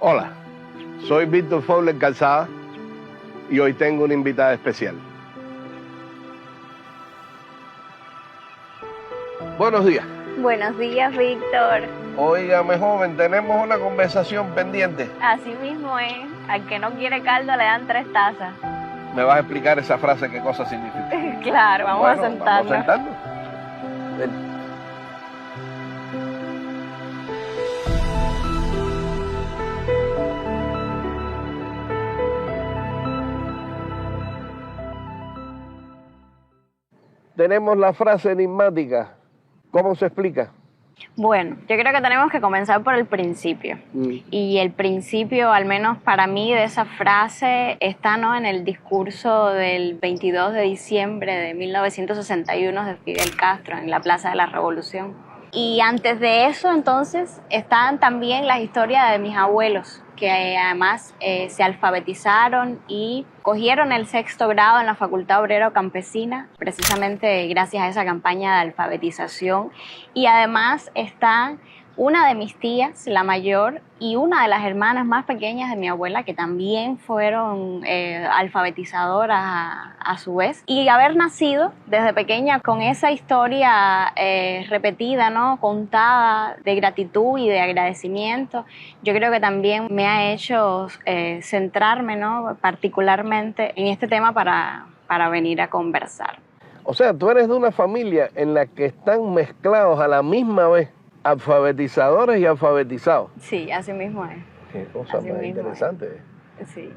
Hola, soy Víctor Fowler Calzada y hoy tengo una invitada especial. Buenos días. Buenos días, Víctor. Óigame, joven, tenemos una conversación pendiente. Así mismo es. Al que no quiere caldo le dan 3 tazas. ¿Me vas a explicar esa frase qué cosa significa? Claro, vamos a sentarnos. Vamos a sentarnos. Ven. Tenemos la frase enigmática. ¿Cómo se explica? Bueno, yo creo que tenemos que comenzar por el principio. Y el principio, al menos para mí, de esa frase está, ¿no?, en el discurso del 22 de diciembre de 1961 de Fidel Castro en la Plaza de la Revolución. Y antes de eso, entonces, están también las historias de mis abuelos, que además se alfabetizaron y cogieron el 6º grado en la Facultad Obrero Campesina, precisamente gracias a esa campaña de alfabetización. Y además está una de mis tías, la mayor, y una de las hermanas más pequeñas de mi abuela, que también fueron alfabetizadoras a su vez. Y haber nacido desde pequeña con esa historia repetida, ¿no?, contada, de gratitud y de agradecimiento, yo creo que también me ha hecho centrarme, ¿no?, particularmente en este tema para venir a conversar. O sea, tú eres de una familia en la que están mezclados a la misma vez alfabetizadores y alfabetizados. Sí, así mismo es. Qué cosa más interesante. Sí.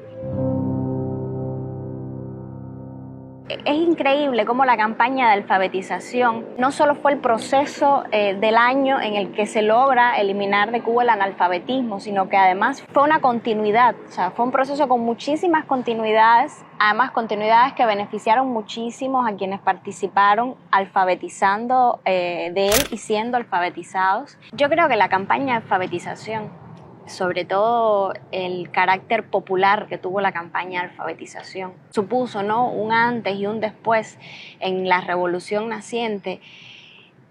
Es increíble cómo la campaña de alfabetización no solo fue el proceso del año en el que se logra eliminar de Cuba el analfabetismo, sino que además fue una continuidad, o sea, fue un proceso con muchísimas continuidades, además continuidades que beneficiaron muchísimo a quienes participaron alfabetizando de él y siendo alfabetizados. Yo creo que la campaña de alfabetización, sobre todo el carácter popular que tuvo la campaña de alfabetización, supuso, ¿no?, un antes y un después en la revolución naciente,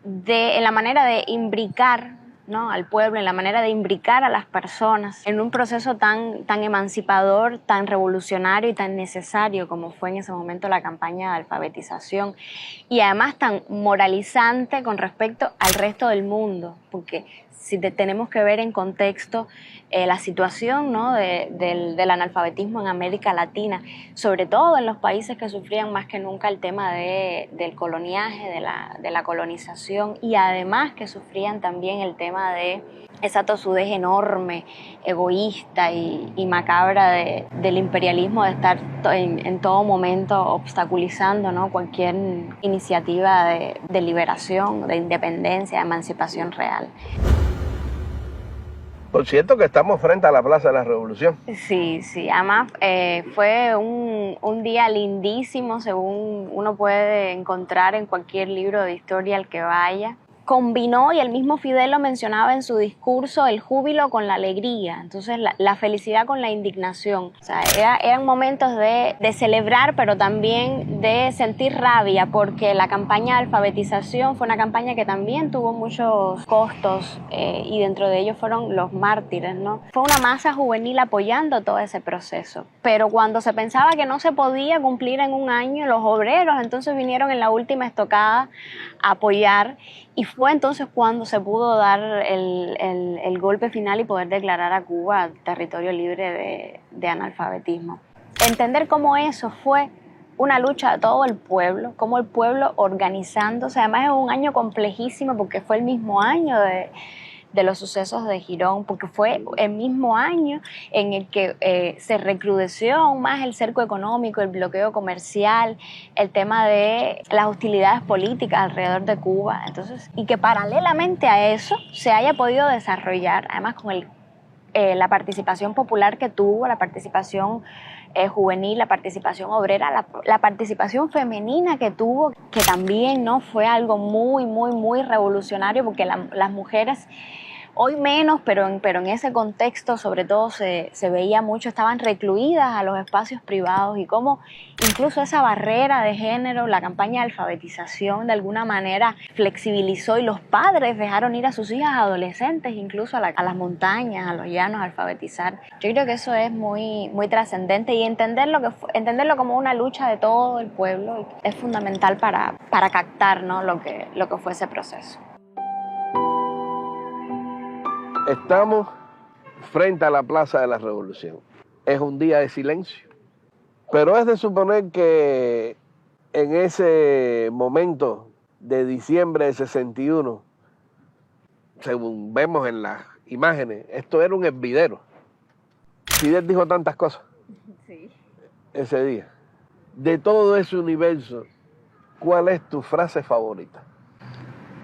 en la manera de imbricar, ¿no?, al pueblo, en la manera de imbricar a las personas en un proceso tan emancipador, tan revolucionario y tan necesario como fue en ese momento la campaña de alfabetización, y además tan moralizante con respecto al resto del mundo, porque si tenemos que ver en contexto la situación, ¿no?, del analfabetismo en América Latina, sobre todo en los países que sufrían más que nunca el tema del coloniaje, de la colonización, y además que sufrían también el tema de esa tosudez enorme, egoísta y macabra del imperialismo, de estar en todo momento obstaculizando, ¿no?, cualquier iniciativa de liberación, de independencia, de emancipación real. Por cierto que estamos frente a la Plaza de la Revolución. Sí, sí. Además fue un día lindísimo, según uno puede encontrar en cualquier libro de historia al que vaya. Combinó, y el mismo Fidel lo mencionaba en su discurso, el júbilo con la alegría, entonces la felicidad con la indignación. O sea, eran momentos de celebrar, pero también de sentir rabia, porque la campaña de alfabetización fue una campaña que también tuvo muchos costos, y dentro de ellos fueron los mártires, ¿no? Fue una masa juvenil apoyando todo ese proceso, pero cuando se pensaba que no se podía cumplir en un año, los obreros entonces vinieron en la última estocada a apoyar. Y fue entonces cuando se pudo dar el golpe final y poder declarar a Cuba territorio libre de analfabetismo. Entender cómo eso fue una lucha de todo el pueblo, cómo el pueblo organizándose, además es un año complejísimo porque fue el mismo año de los sucesos de Girón, porque fue el mismo año en el que se recrudeció aún más el cerco económico, el bloqueo comercial, el tema de las hostilidades políticas alrededor de Cuba. Entonces, y que paralelamente a eso se haya podido desarrollar, además con la participación popular que tuvo, la participación juvenil, la participación obrera, la participación femenina que tuvo, que también, ¿no?, fue algo muy, muy, muy revolucionario, porque las mujeres Hoy menos, pero en ese contexto sobre todo se veía mucho, estaban recluidas a los espacios privados y cómo incluso esa barrera de género, la campaña de alfabetización de alguna manera flexibilizó y los padres dejaron ir a sus hijas adolescentes incluso a las montañas, a los llanos a alfabetizar. Yo creo que eso es muy, muy trascendente y entenderlo como una lucha de todo el pueblo es fundamental para captar, ¿no? lo que fue ese proceso. Estamos frente a la Plaza de la Revolución. Es un día de silencio, pero es de suponer que en ese momento de diciembre de 61, según vemos en las imágenes, esto era un hervidero. Fidel dijo tantas cosas ese día. De todo ese universo, ¿cuál es tu frase favorita?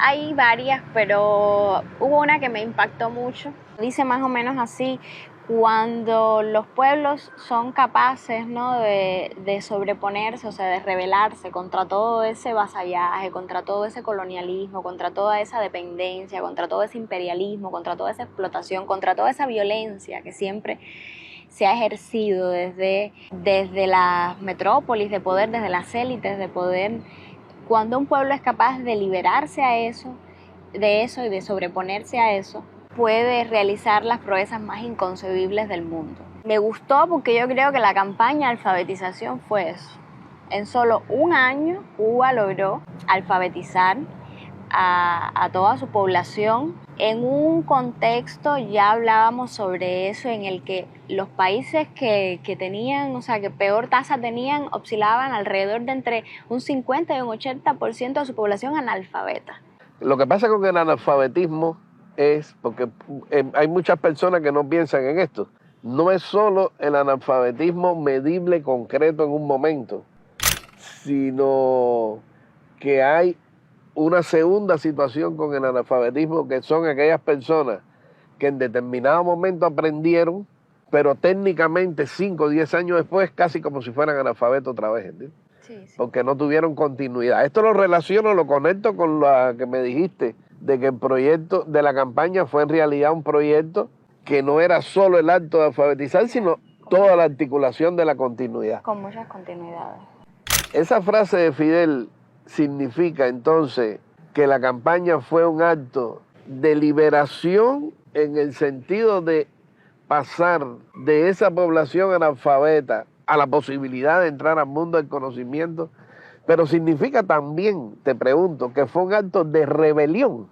Hay varias, pero hubo una que me impactó mucho. Dice más o menos así: cuando los pueblos son capaces, ¿no?, de sobreponerse, o sea, de rebelarse contra todo ese vasallaje, contra todo ese colonialismo, contra toda esa dependencia, contra todo ese imperialismo, contra toda esa explotación, contra toda esa violencia que siempre se ha ejercido desde las metrópolis de poder, desde las élites de poder. Cuando un pueblo es capaz de liberarse de eso y de sobreponerse a eso, puede realizar las proezas más inconcebibles del mundo. Me gustó porque yo creo que la campaña de alfabetización fue eso. En solo un año, Cuba logró alfabetizar a toda su población en un contexto, ya hablábamos sobre eso, en el que los países que tenían, o sea, que peor tasa tenían, oscilaban alrededor de entre un 50 y un 80% de su población analfabeta. Lo que pasa con el analfabetismo es, porque hay muchas personas que no piensan en esto, no es solo el analfabetismo medible, concreto en un momento, sino que hay una segunda situación con el analfabetismo, que son aquellas personas que en determinado momento aprendieron, pero técnicamente 5 o 10 años después casi como si fueran analfabetos otra vez, ¿entiendes? Sí. Porque no tuvieron continuidad. Esto lo relaciono, lo conecto con lo que me dijiste, de que el proyecto de la campaña fue en realidad un proyecto que no era solo el acto de alfabetizar, sino toda la articulación de la continuidad. Con muchas continuidades. Esa frase de Fidel significa entonces que la campaña fue un acto de liberación en el sentido de pasar de esa población analfabeta a la posibilidad de entrar al mundo del conocimiento, pero significa también, te pregunto, que fue un acto de rebelión.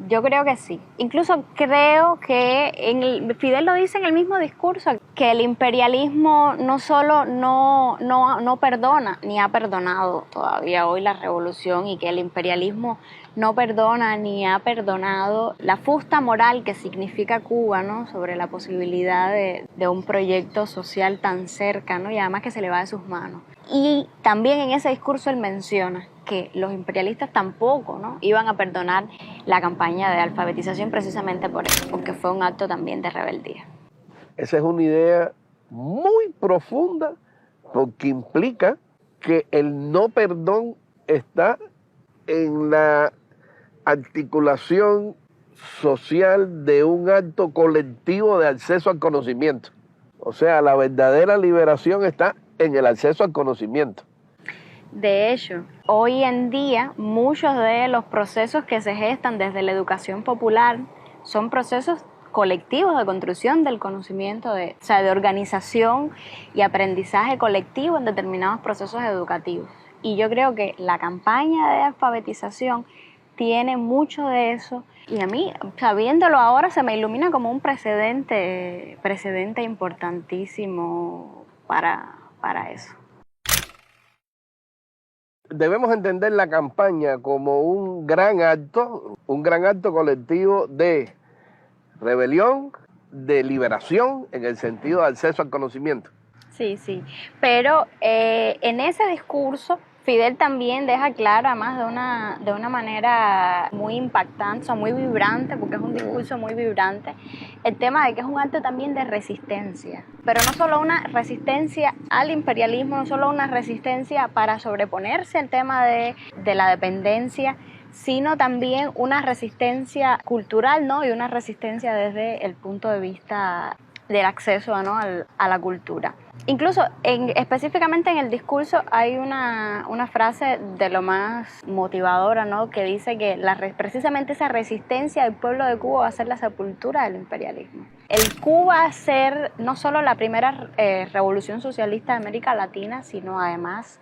Yo creo que sí. Incluso creo que Fidel lo dice en el mismo discurso, que el imperialismo no solo no perdona, ni ha perdonado todavía hoy la revolución, y que el imperialismo no perdona ni ha perdonado la fusta moral que significa Cuba, ¿no?, sobre la posibilidad de un proyecto social tan cerca, ¿no?, y además que se le va de sus manos. Y también en ese discurso él menciona que los imperialistas tampoco, ¿no?, iban a perdonar la campaña de alfabetización precisamente por eso, porque fue un acto también de rebeldía. Esa es una idea muy profunda, porque implica que el no perdón está en la articulación social de un acto colectivo de acceso al conocimiento. O sea, la verdadera liberación está en el acceso al conocimiento. De hecho, hoy en día muchos de los procesos que se gestan desde la educación popular son procesos colectivos de construcción del conocimiento, o sea, de organización y aprendizaje colectivo en determinados procesos educativos. Y yo creo que la campaña de alfabetización tiene mucho de eso, y a mí, sabiéndolo ahora, se me ilumina como un precedente importantísimo para eso. Debemos entender la campaña como un gran acto colectivo de rebelión, de liberación, en el sentido de acceso al conocimiento. Sí, pero en ese discurso Fidel también deja claro, además de una manera muy impactante, o sea, muy vibrante, porque es un discurso muy vibrante, el tema de que es un acto también de resistencia, pero no solo una resistencia al imperialismo, no solo una resistencia para sobreponerse al tema de la dependencia, sino también una resistencia cultural, ¿no? Y una resistencia desde el punto de vista del acceso, ¿no? a la cultura. Incluso específicamente en el discurso hay una frase de lo más motivadora, ¿no? Que dice que precisamente esa resistencia del pueblo de Cuba va a ser la sepultura del imperialismo. El Cuba va a ser no solo la primera revolución socialista de América Latina, sino además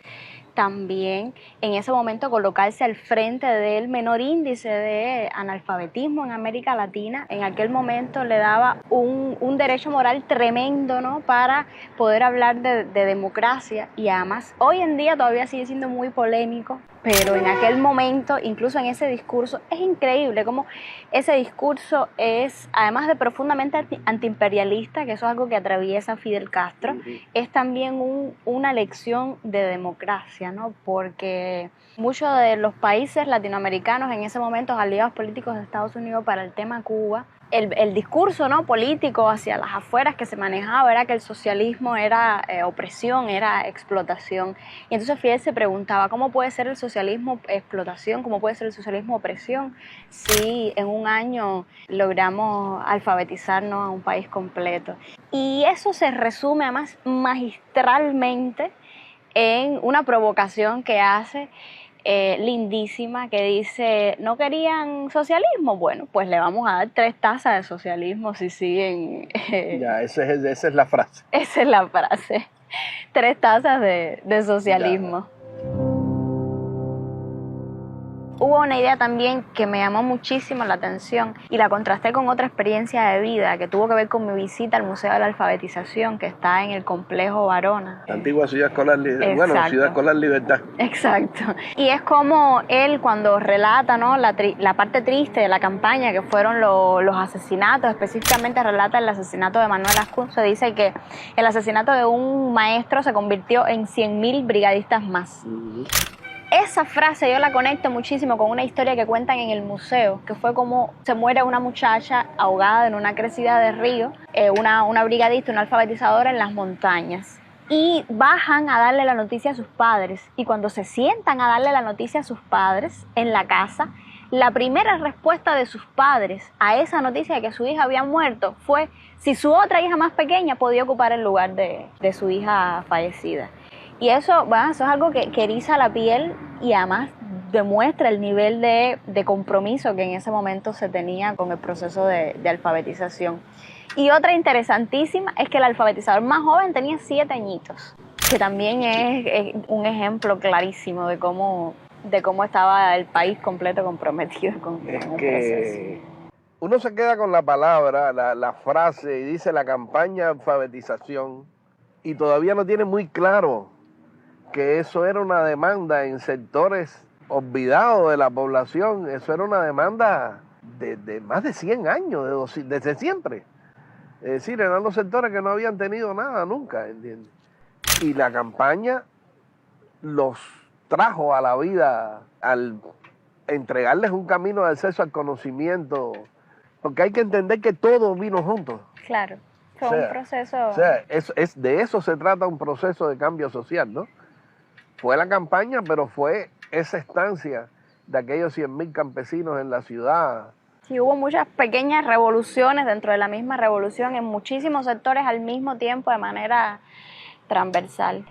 también en ese momento colocarse al frente del menor índice de analfabetismo en América Latina. En aquel momento le daba un derecho moral tremendo, ¿no? Para poder hablar de democracia, y además hoy en día todavía sigue siendo muy polémico, pero en aquel momento, incluso en ese discurso, es increíble cómo ese discurso es, además de profundamente antiimperialista, que eso es algo que atraviesa Fidel Castro, es también una lección de democracia, ¿no? Porque muchos de los países latinoamericanos en ese momento, aliados políticos de Estados Unidos para el tema Cuba, el discurso, ¿no? político hacia las afueras que se manejaba era que el socialismo era opresión, era explotación. Y entonces Fidel se preguntaba, ¿cómo puede ser el socialismo explotación? ¿Cómo puede ser el socialismo opresión? Si en un año logramos alfabetizarnos a un país completo. Y eso se resume además magistralmente en una provocación que hace lindísima, que dice, ¿no querían socialismo? Bueno, pues le vamos a dar 3 tazas de socialismo si siguen. Ya, esa es la frase. Esa es la frase. 3 tazas de socialismo. Ya. Hubo una idea también que me llamó muchísimo la atención y la contrasté con otra experiencia de vida que tuvo que ver con mi visita al Museo de la Alfabetización, que está en el complejo Barona. La antigua Ciudad Escolar, Ciudad Escolar Libertad. Exacto. Y es como él cuando relata, ¿no? la parte triste de la campaña, que fueron los asesinatos, específicamente relata el asesinato de Manuel Ascunzo, dice que el asesinato de un maestro se convirtió en 100.000 brigadistas más. Esa frase yo la conecto muchísimo con una historia que cuentan en el museo, que fue como se muere una muchacha ahogada en una crecida de río, una brigadista, una alfabetizadora en las montañas. Y bajan a darle la noticia a sus padres. Y cuando se sientan a darle la noticia a sus padres en la casa, la primera respuesta de sus padres a esa noticia de que su hija había muerto fue si su otra hija más pequeña podía ocupar el lugar de su hija fallecida. Y eso, bueno, eso es algo que eriza la piel y además demuestra el nivel de compromiso que en ese momento se tenía con el proceso de alfabetización. Y otra interesantísima es que el alfabetizador más joven tenía 7 añitos, que también es un ejemplo clarísimo de cómo estaba el país completo comprometido con el proceso. Uno se queda con la palabra, la frase, y dice la campaña de alfabetización, y todavía no tiene muy claro que eso era una demanda en sectores olvidados de la población. Eso era una demanda de más de 100 años, desde siempre. Es decir, eran los sectores que no habían tenido nada nunca, ¿entiendes? Y la campaña los trajo a la vida al entregarles un camino de acceso al conocimiento, porque hay que entender que todo vino junto. Claro, fue un proceso. O sea, de eso se trata un proceso de cambio social, ¿no? Fue la campaña, pero fue esa estancia de aquellos 100.000 campesinos en la ciudad. Sí, hubo muchas pequeñas revoluciones dentro de la misma revolución en muchísimos sectores al mismo tiempo de manera transversal.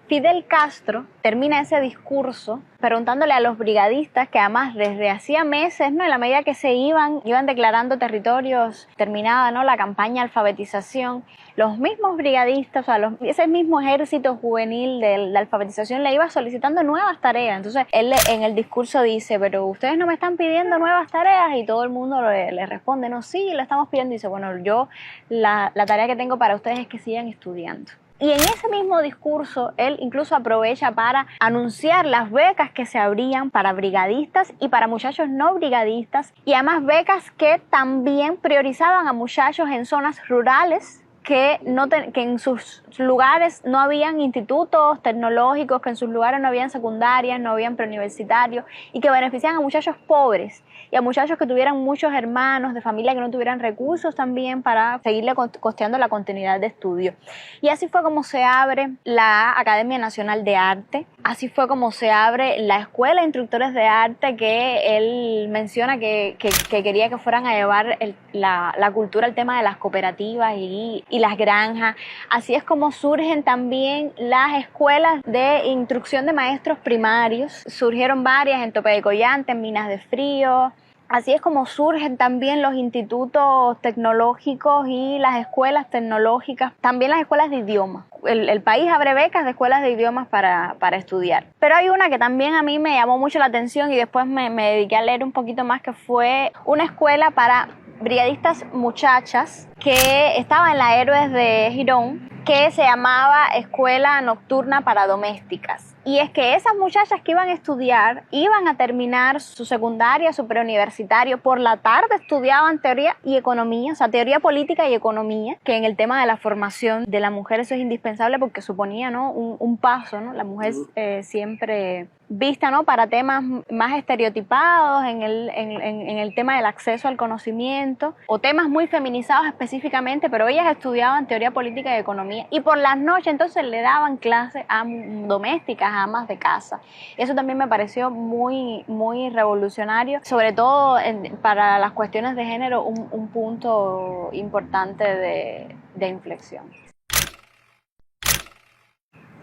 Fidel Castro termina ese discurso preguntándole a los brigadistas, que además desde hacía meses, ¿no? En la medida que se iban declarando territorios, terminada, ¿no? La campaña de alfabetización, los mismos brigadistas, o sea, ese mismo ejército juvenil de la alfabetización le iba solicitando nuevas tareas. Entonces él en el discurso dice, pero ustedes no me están pidiendo nuevas tareas, y todo el mundo le responde, no, sí, le estamos pidiendo. Y dice, bueno, yo la tarea que tengo para ustedes es que sigan estudiando. Y en ese mismo discurso, él incluso aprovecha para anunciar las becas que se abrían para brigadistas y para muchachos no brigadistas, y además becas que también priorizaban a muchachos en zonas rurales que en sus lugares no habían institutos tecnológicos, que en sus lugares no habían secundarias, no habían preuniversitarios, y que beneficiaban a muchachos pobres y a muchachos que tuvieran muchos hermanos de familia que no tuvieran recursos también para seguirle costeando la continuidad de estudio. Y así fue como se abre la Academia Nacional de Arte, así fue como se abre la Escuela de Instructores de Arte, que él menciona que quería que fueran a llevar la cultura al tema de las cooperativas y las granjas. Así es como surgen también las escuelas de instrucción de maestros primarios. Surgieron varias en Tope de Collante, en Minas de Frío. Así es como surgen también los institutos tecnológicos y las escuelas tecnológicas, también las escuelas de idiomas. El país abre becas de escuelas de idiomas para estudiar. Pero hay una que también a mí me llamó mucho la atención y después me dediqué a leer un poquito más, que fue una escuela para brigadistas muchachas que estaba en la Héroes de Girón, que se llamaba Escuela Nocturna para Domésticas. Y es que esas muchachas que iban a estudiar, iban a terminar su secundaria, su preuniversitario, por la tarde estudiaban teoría y economía, o sea, teoría política y economía, que en el tema de la formación de la mujer eso es indispensable porque suponía, ¿no?, un paso, ¿no? La mujer siempre vista, ¿no?, para temas más estereotipados en el tema del acceso al conocimiento, o temas muy feminizados específicamente, pero ellas estudiaban teoría política y economía, y por las noches entonces le daban clases a domésticas, a amas de casa. Eso también me pareció muy, muy revolucionario, sobre todo para las cuestiones de género, un punto importante de inflexión.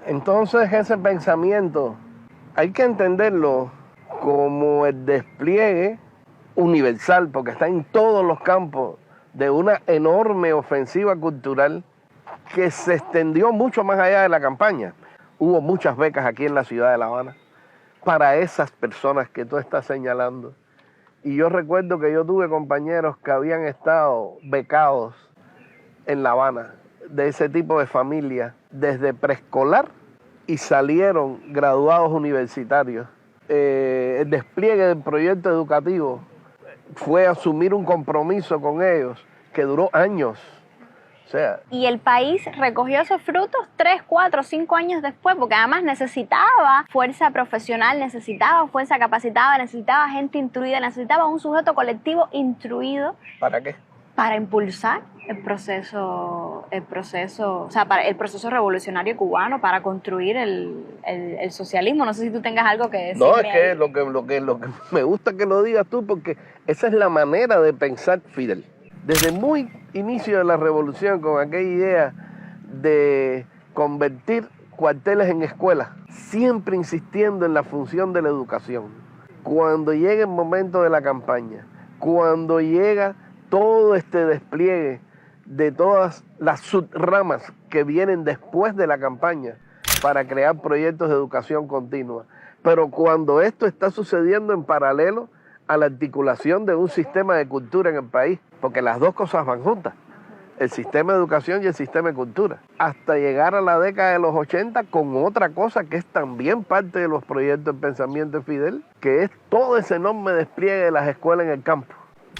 Entonces ese pensamiento hay que entenderlo como el despliegue universal, porque está en todos los campos, de una enorme ofensiva cultural que se extendió mucho más allá de la campaña. Hubo muchas becas aquí en la ciudad de La Habana para esas personas que tú estás señalando. Y yo recuerdo que yo tuve compañeros que habían estado becados en La Habana, de ese tipo de familia, desde preescolar, y salieron graduados universitarios. El despliegue del proyecto educativo fue asumir un compromiso con ellos que duró años. O sea, y el país recogió esos frutos 3, 4, 5 años después, porque además necesitaba fuerza profesional, necesitaba fuerza capacitada, necesitaba gente instruida, necesitaba un sujeto colectivo instruido. ¿Para qué? Para impulsar el proceso, o sea, para el proceso revolucionario cubano, para construir el socialismo. No sé si tú tengas algo que decir. No, es que lo que me gusta que lo digas tú, porque esa es la manera de pensar Fidel. Desde muy inicio de la revolución, con aquella idea de convertir cuarteles en escuelas, siempre insistiendo en la función de la educación. Cuando llega el momento de la campaña, cuando llega todo este despliegue de todas las subramas que vienen después de la campaña para crear proyectos de educación continua. Pero cuando esto está sucediendo en paralelo a la articulación de un sistema de cultura en el país, porque las dos cosas van juntas, el sistema de educación y el sistema de cultura, hasta llegar a la década de los 80 con otra cosa que es también parte de los proyectos de pensamiento de Fidel, que es todo ese enorme despliegue de las escuelas en el campo.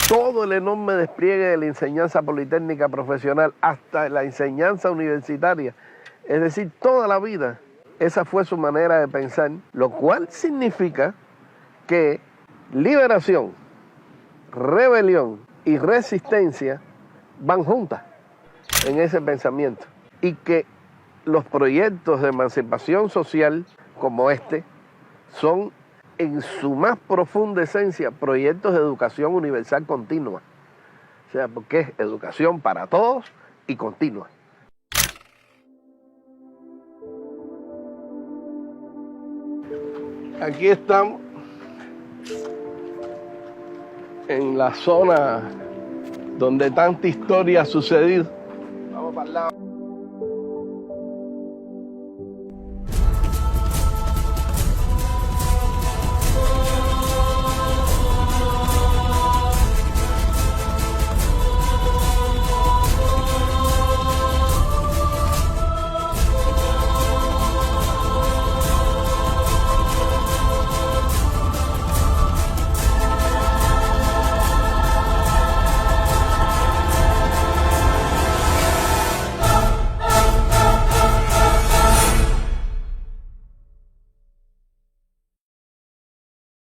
Todo el enorme despliegue de la enseñanza politécnica profesional hasta la enseñanza universitaria, es decir, toda la vida, esa fue su manera de pensar, lo cual significa que liberación, rebelión y resistencia van juntas en ese pensamiento, y que los proyectos de emancipación social como este son en su más profunda esencia proyectos de educación universal continua, o sea, porque es educación para todos y continua. Aquí estamos en la zona donde tanta historia ha sucedido. Vamos para el lado.